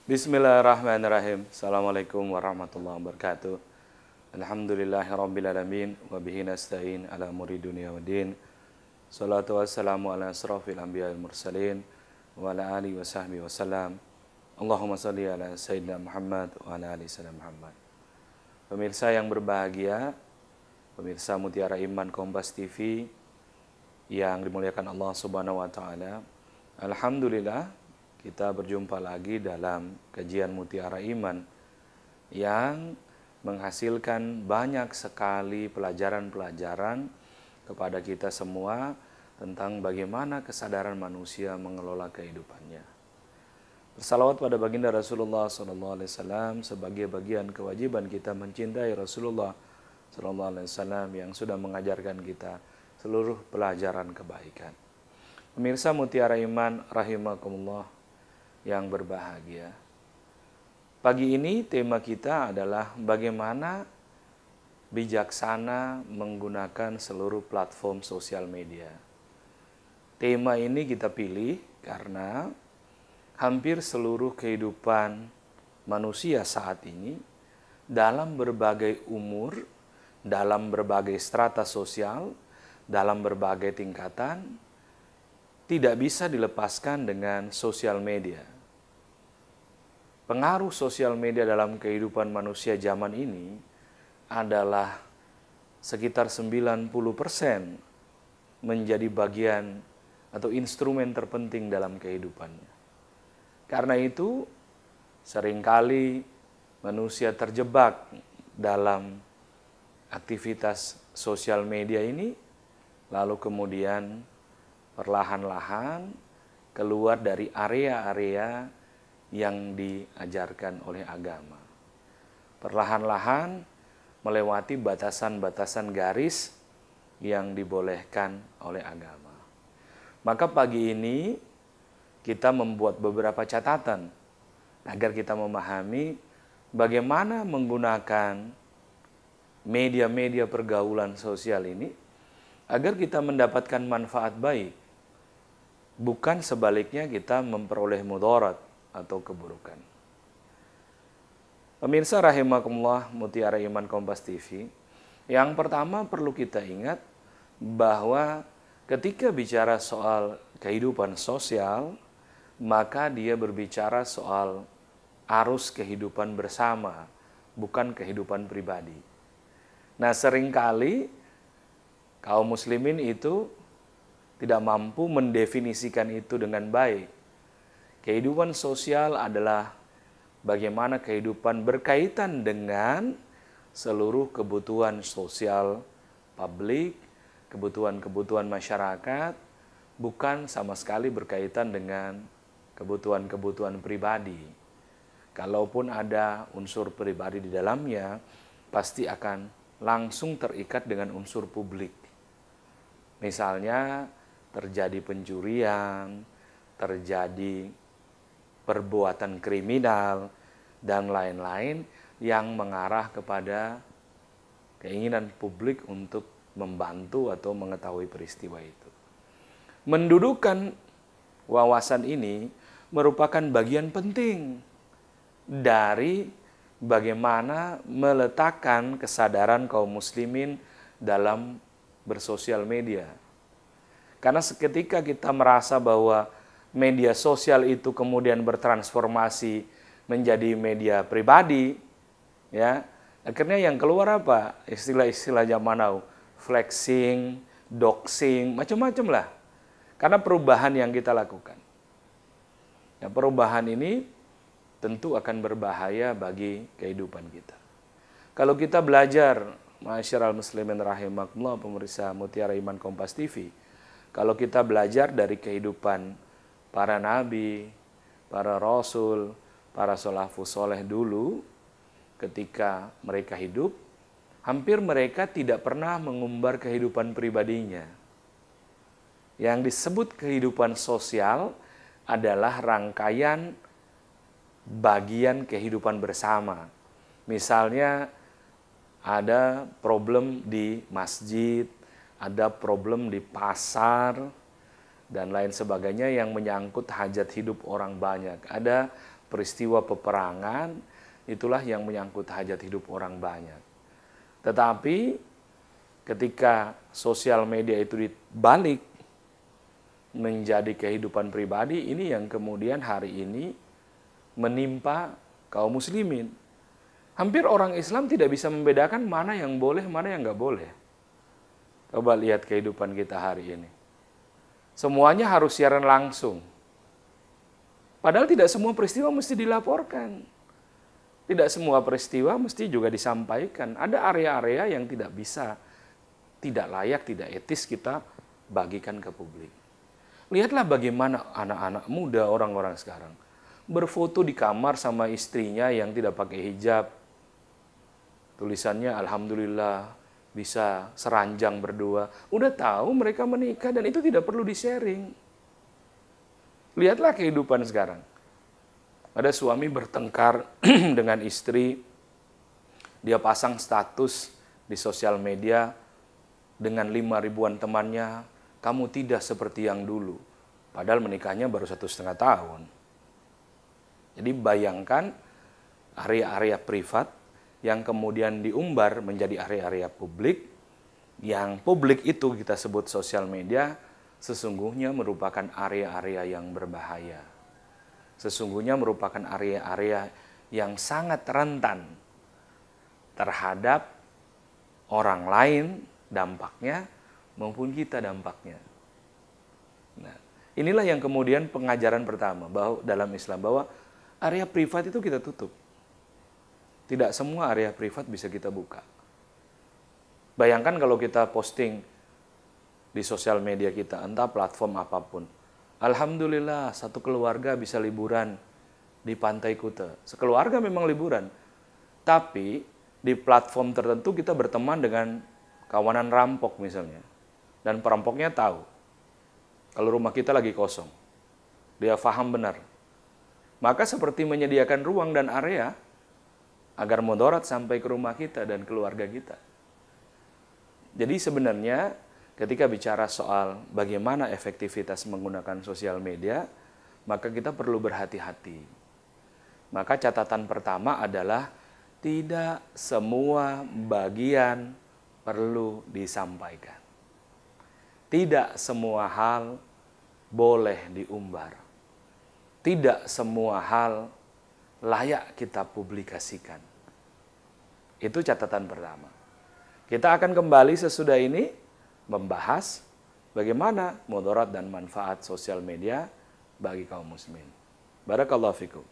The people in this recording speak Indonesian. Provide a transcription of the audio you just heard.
Bismillahirrahmanirrahim. Assalamualaikum warahmatullahi wabarakatuh. Alhamdulillahirrabbilalamin. Wabihi nasta'in ala umuri dunia wa din. Salatu wassalamu ala asrafil anbiya wal mursalin. Wa ala alihi wa sahbihi wasallam. Allahumma salli ala Sayyidina Muhammad wa ala ali Sayyidina Muhammad. Pemirsa yang berbahagia, pemirsa Mutiara Iman Kompas TV yang dimuliakan Allah Subhanahu wa taala. Alhamdulillah kita berjumpa lagi dalam kajian Mutiara Iman yang menghasilkan banyak sekali pelajaran-pelajaran kepada kita semua tentang bagaimana kesadaran manusia mengelola kehidupannya. Bersalawat pada baginda Rasulullah SAW sebagai bagian kewajiban kita mencintai Rasulullah SAW yang sudah mengajarkan kita seluruh pelajaran kebaikan. Pemirsa Mutiara Iman rahimakumullah yang berbahagia. Pagi ini tema kita adalah bagaimana bijaksana menggunakan seluruh platform sosial media. Tema ini kita pilih karena hampir seluruh kehidupan manusia saat ini dalam berbagai umur, dalam berbagai strata sosial, dalam berbagai tingkatan, tidak bisa dilepaskan dengan sosial media. Pengaruh sosial media dalam kehidupan manusia zaman ini adalah sekitar 90% menjadi bagian atau instrumen terpenting dalam kehidupannya. Karena itu, seringkali manusia terjebak dalam aktivitas sosial media ini, lalu kemudian perlahan-lahan keluar dari area-area yang diajarkan oleh agama. Perlahan-lahan melewati batasan-batasan garis yang dibolehkan oleh agama. Maka pagi ini kita membuat beberapa catatan agar kita memahami bagaimana menggunakan media-media pergaulan sosial ini agar kita mendapatkan manfaat baik. Bukan sebaliknya kita memperoleh mudarat atau keburukan. Pemirsa rahimakumullah Mutiara Iman Kompas TV, yang pertama perlu kita ingat bahwa ketika bicara soal kehidupan sosial, maka dia berbicara soal arus kehidupan bersama, bukan kehidupan pribadi. Nah, seringkali kaum muslimin itu tidak mampu mendefinisikan itu dengan baik. Kehidupan sosial adalah bagaimana kehidupan berkaitan dengan seluruh kebutuhan sosial publik, kebutuhan-kebutuhan masyarakat, bukan sama sekali berkaitan dengan kebutuhan-kebutuhan pribadi. Kalaupun ada unsur pribadi di dalamnya, pasti akan langsung terikat dengan unsur publik. Misalnya terjadi pencurian, terjadi perbuatan kriminal, dan lain-lain yang mengarah kepada keinginan publik untuk membantu atau mengetahui peristiwa itu. Mendudukan wawasan ini merupakan bagian penting dari bagaimana meletakkan kesadaran kaum muslimin dalam bersosial media. Karena seketika kita merasa bahwa media sosial itu kemudian bertransformasi menjadi media pribadi, ya, akhirnya yang keluar apa? Istilah-istilah zaman now, flexing, doxing, macam-macam lah. Karena perubahan yang kita lakukan. Nah, perubahan ini tentu akan berbahaya bagi kehidupan kita. Kalau kita belajar, Masyiral muslimin rahimakumullah, pemirsa Mutiara Iman Kompas TV, kalau kita belajar dari kehidupan para nabi, para rasul, para salafus soleh dulu, ketika mereka hidup, hampir mereka tidak pernah mengumbar kehidupan pribadinya. Yang disebut kehidupan sosial adalah rangkaian bagian kehidupan bersama. Misalnya ada problem di masjid, ada problem di pasar, dan lain sebagainya yang menyangkut hajat hidup orang banyak. Ada peristiwa peperangan, itulah yang menyangkut hajat hidup orang banyak. Tetapi ketika sosial media itu dibalik menjadi kehidupan pribadi, ini yang kemudian hari ini menimpa kaum muslimin. Hampir orang Islam tidak bisa membedakan mana yang boleh, mana yang nggak boleh. Coba lihat kehidupan kita hari ini. Semuanya harus siaran langsung. Padahal tidak semua peristiwa mesti dilaporkan. Tidak semua peristiwa mesti juga disampaikan. Ada area-area yang tidak bisa, tidak layak, tidak etis kita bagikan ke publik. Lihatlah bagaimana anak-anak muda, orang-orang sekarang berfoto di kamar sama istrinya yang tidak pakai hijab. Tulisannya alhamdulillah bisa seranjang berdua. Udah tahu mereka menikah dan itu tidak perlu di-sharing. Lihatlah kehidupan sekarang. Ada suami bertengkar dengan istri, dia pasang status di sosial media dengan 5 ribuan temannya, kamu tidak seperti yang dulu. Padahal menikahnya baru 1,5 tahun. Jadi bayangkan area-area privat yang kemudian diumbar menjadi area-area publik, yang publik itu kita sebut sosial media, sesungguhnya merupakan area-area yang berbahaya. Sesungguhnya merupakan area-area yang sangat rentan terhadap orang lain dampaknya maupun kita dampaknya. Nah, inilah yang kemudian pengajaran pertama bahwa dalam Islam bahwa area privat itu kita tutup. Tidak semua area privat bisa kita buka. Bayangkan kalau kita posting di sosial media kita, entah platform apapun. Alhamdulillah, satu keluarga bisa liburan di Pantai Kuta. Sekeluarga memang liburan. Tapi di platform tertentu kita berteman dengan kawanan rampok misalnya. Dan perampoknya tahu kalau rumah kita lagi kosong. Dia paham benar. Maka seperti menyediakan ruang dan area agar mudarat sampai ke rumah kita dan keluarga kita. Jadi sebenarnya ketika bicara soal bagaimana efektivitas menggunakan sosial media, maka kita perlu berhati-hati. Maka catatan pertama adalah tidak semua bagian perlu disampaikan. Tidak semua hal boleh diumbar. Tidak semua hal layak kita publikasikan. Itu catatan pertama. Kita akan kembali sesudah ini membahas bagaimana mudarat dan manfaat sosial media bagi kaum muslimin. Barakallahu fikum.